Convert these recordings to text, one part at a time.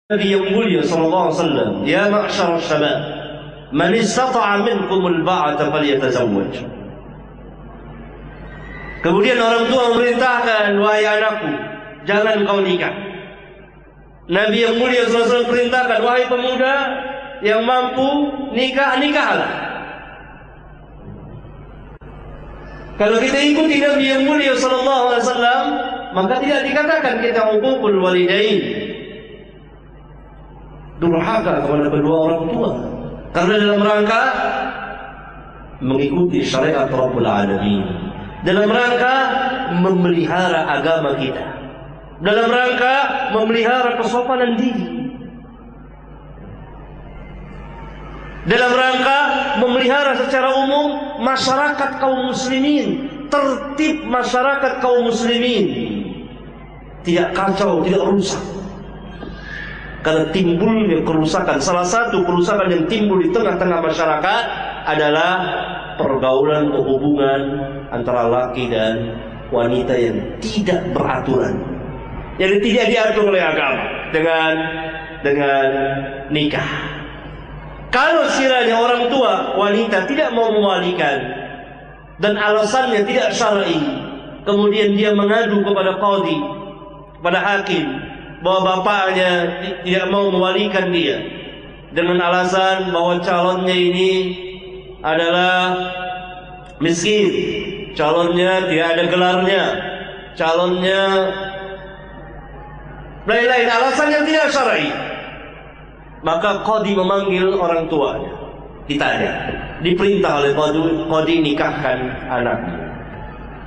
Nabi yang mulia sallallahu alaihi wasallam, ya ma'syar syabab, man istata'a minkum al-ba'ata falyatazawwaj. Kemudian orang tua memerintahkan, wahai anakku, jangan kau nikah. Nabi yang mulia sallallahu alaihi wasallam perintahkan, wahai pemuda yang mampu nikah, nikahlah. Kalau kita ikuti Nabi yang mulia sallallahu alaihi wasallam, maka tidak dikatakan kita uququl walidain, durhaka kepada kedua orang tua, karena dalam rangka mengikuti syariat Rabbul Alamin, dalam rangka memelihara agama kita, dalam rangka memelihara kesopanan diri, dalam rangka memelihara secara umum masyarakat kaum muslimin, tertib masyarakat kaum muslimin tidak kacau, tidak rusak. Karena timbulnya kerusakan, salah satu kerusakan yang timbul di tengah-tengah masyarakat adalah pergaulan atau hubungan antara laki dan wanita yang tidak beraturan, yang tidak diatur oleh agama dengan nikah. Kalau sekiranya orang tua wanita tidak mau mewalikan dan alasannya tidak syar'i, kemudian dia mengadu kepada qadhi, kepada hakim, bahwa bapaknya tidak mau mewalikan dia dengan alasan bahwa calonnya ini adalah miskin, calonnya tidak ada gelarnya, calonnya lain-lain alasan yang tidak syar'i, maka qadhi memanggil orang tuanya, ditanya, diperintah oleh qadhi nikahkan anaknya.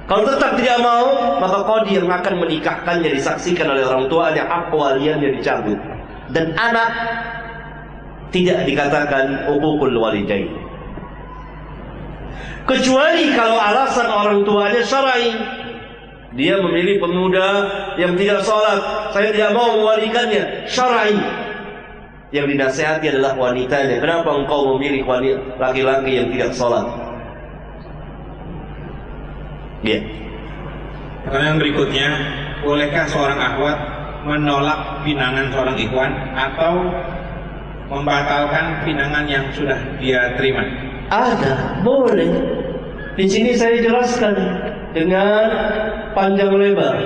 Kalau tetap tidak mau, maka qadhi yang akan menikahkannya disaksikan oleh orang tuanya, hak kewaliannya dicabut, dan anak tidak dikatakan uququl walidain, kecuali kalau alasan orang tuanya syar'i. Dia memilih pemuda yang tidak sholat, saya tidak mau mewalikannya, syar'i. Yang dinasihati adalah wanitanya, kenapa engkau memilih laki-laki yang tidak sholat? Ya. Pertanyaan berikutnya, bolehkah seorang akhwat menolak pinangan seorang ikhwan atau membatalkan pinangan yang sudah dia terima? Ada, boleh. Di sini saya jelaskan dengan panjang lebar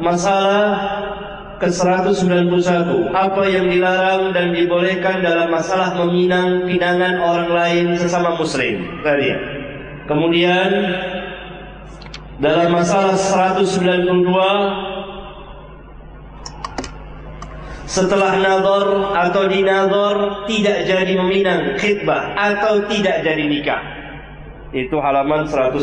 masalah ke-191, apa yang dilarang dan dibolehkan dalam masalah meminang pinangan orang lain sesama muslim tadi. Kemudian dalam masalah 192, setelah nazar atau dinazar tidak jadi meminang, khitbah atau tidak jadi nikah, itu halaman 118.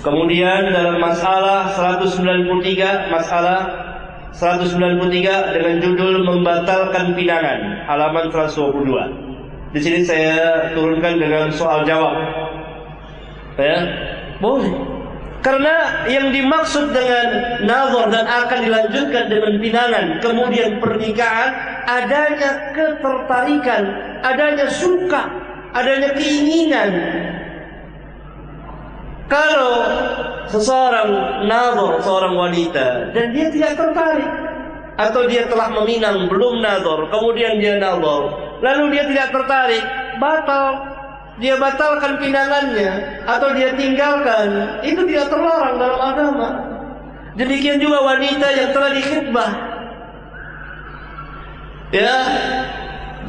Kemudian dalam masalah 193, masalah 193 dengan judul membatalkan pinangan, halaman 122. Di sini saya turunkan dengan soal jawab. Ya, boleh. Karena yang dimaksud dengan nazar dan akan dilanjutkan dengan pinangan kemudian pernikahan, adanya ketertarikan, adanya suka, adanya keinginan. Kalau seseorang nazar, seorang wanita, dan dia tidak tertarik, atau dia telah meminang belum nazar, kemudian dia nazar, lalu dia tidak tertarik, batal. Dia batalkan pinangannya atau dia tinggalkan, itu tidak terlarang dalam agama. Demikian juga wanita yang telah dikhitbah, ya,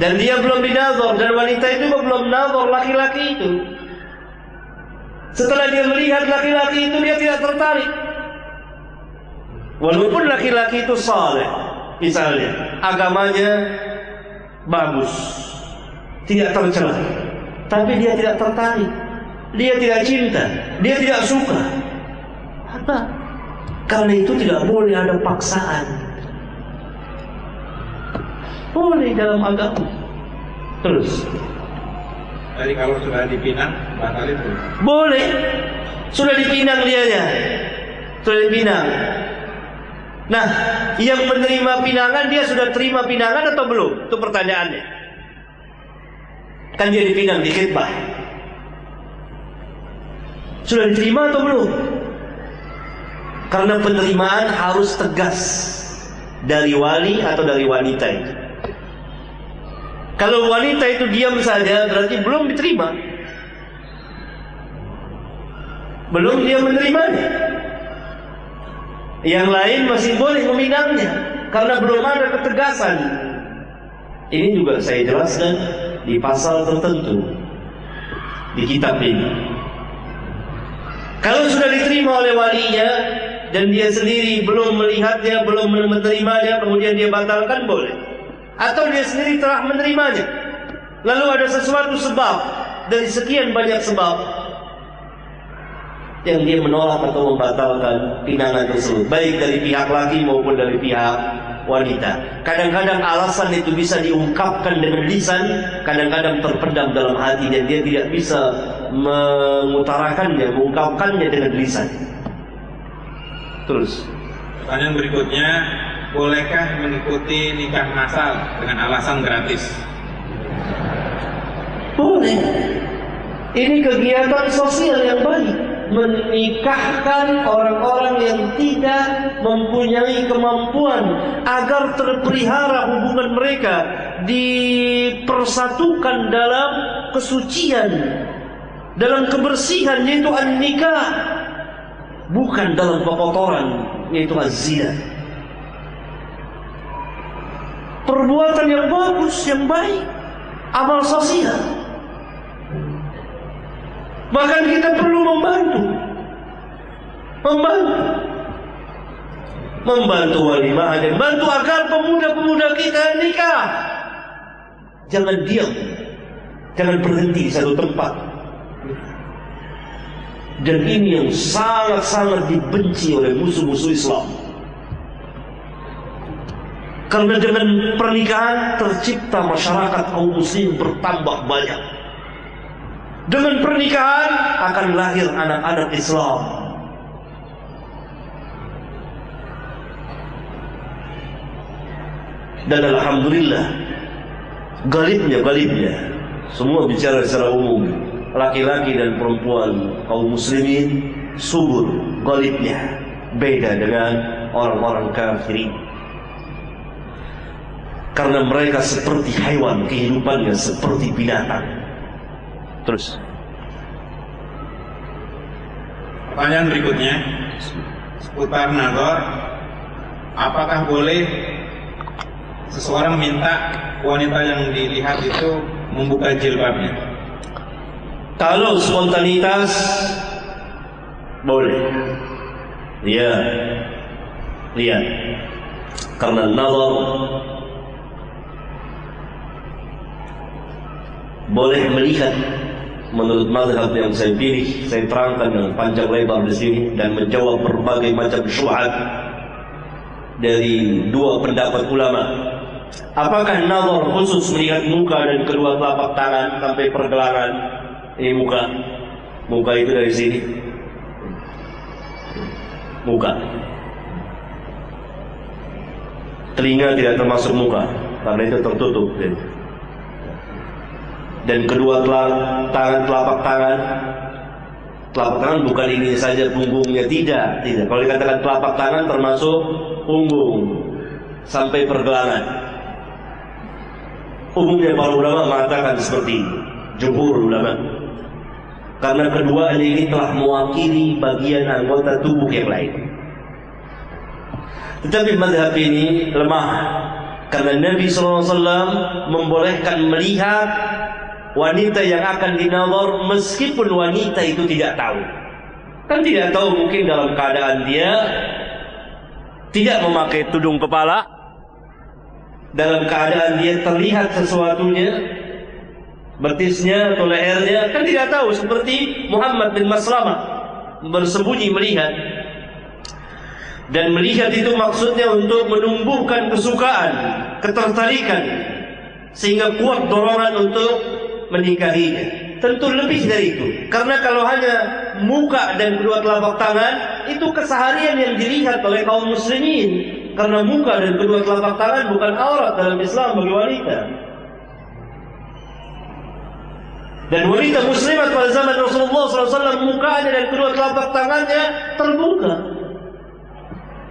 dan dia belum dinazar, dan wanita itu belum nazar laki-laki itu. Setelah dia melihat laki-laki itu, dia tidak tertarik, walaupun laki-laki itu saleh, misalnya agamanya bagus, tidak tercela, tapi dia tidak tertarik, dia tidak cinta, dia tidak suka. Apa? Karena itu tidak boleh ada paksaan. Boleh dalam agama. Terus. Jadi kalau sudah dipinang, batal itu? Boleh. Sudah dipinang dianya. Sudah dipinang. Nah, yang menerima pinangan, dia sudah terima pinangan atau belum? Itu pertanyaannya. Kan dia dipinang di khitbah, sudah diterima atau belum? Karena penerimaan harus tegas. dari wali atau dari wanita itu. Kalau wanita itu diam saja berarti belum diterima, belum dia menerimanya. Yang lain masih boleh meminangnya karena belum ada ketegasan. Ini juga saya jelaskan di pasal tertentu di kitab ini. Kalau sudah diterima oleh walinya dan dia sendiri belum melihatnya, belum menerimanya, kemudian dia batalkan, boleh. Atau dia sendiri telah menerimanya, lalu ada sesuatu sebab dari sekian banyak sebab yang dia menolak atau membatalkan pinangan tersebut, baik dari pihak laki maupun dari pihak wanita. Kadang-kadang alasan itu bisa diungkapkan dengan lisan, kadang-kadang terpendam dalam hati dan dia tidak bisa mengutarakannya, mengungkapkannya dengan lisan. Terus pertanyaan berikutnya, bolehkah mengikuti nikah massal dengan alasan gratis? Boleh. Ini kegiatan sosial yang baik, menikahkan orang-orang yang tidak mempunyai kemampuan agar terpelihara hubungan mereka, dipersatukan dalam kesucian, dalam kebersihan, yaitu an-nikah, bukan dalam kekotoran, yaitu az-zina. Perbuatan yang bagus, yang baik, amal sosial. Bahkan kita perlu membantu walimah dan bantu agar pemuda-pemuda kita nikah. Jangan diam, jangan berhenti di satu tempat. Dan ini yang sangat-sangat dibenci oleh musuh-musuh Islam. Karena dengan pernikahan tercipta masyarakat kaum muslim bertambah banyak. Dengan pernikahan akan lahir anak-anak Islam. Dan alhamdulillah, galibnya semua bicara secara umum, laki-laki dan perempuan kaum muslimin subur, galibnya beda dengan orang-orang kafirin. Karena mereka seperti hewan, kehidupannya seperti binatang. Terus pertanyaan berikutnya seputar nazar, apakah boleh seseorang minta wanita yang dilihat itu membuka jilbabnya? Kalau spontanitas boleh. Lihat. Karena nazar boleh melihat. Menurut mazhab yang saya pilih, saya terangkan dengan panjang lebar di sini dan menjawab berbagai macam syubhat dari dua pendapat ulama. Apakah nazar khusus melihat muka dan kedua telapak tangan sampai pergelangan? Ini muka itu dari sini, muka. Telinga tidak termasuk muka karena itu tertutup. Dan kedua telapak tangan bukan ini saja punggungnya, tidak. Kalau dikatakan telapak tangan termasuk punggung sampai pergelangan. Umumnya para ulama mengatakan seperti ini, jumhur ulama, karena keduanya ini telah mewakili bagian anggota tubuh yang lain. Tetapi mazhab ini lemah karena Nabi SAW membolehkan melihat wanita yang akan dinazar meskipun wanita itu tidak tahu. Kan tidak tahu, mungkin dalam keadaan dia tidak memakai tudung kepala, dalam keadaan dia terlihat sesuatunya, betisnya atau lehernya, kan tidak tahu. Seperti Muhammad bin Maslamah bersembunyi melihat. Dan melihat itu maksudnya untuk menumbuhkan kesukaan, ketertarikan, sehingga kuat dorongan untuk menikahinya. Tentu lebih dari itu, karena kalau hanya muka dan kedua telapak tangan, itu keseharian yang dilihat oleh kaum muslimin. Karena muka dan kedua telapak tangan bukan aurat dalam Islam bagi wanita. Dan wanita muslimat pada zaman Rasulullah SAW, mukanya dan kedua telapak tangannya terbuka.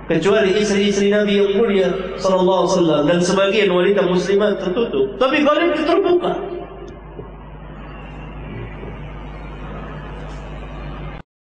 kecuali istri-istri Nabi yang mulia sallallahu alaihi wasallam dan sebagian wanita muslimat tertutup. Tapi ghalib itu terbuka.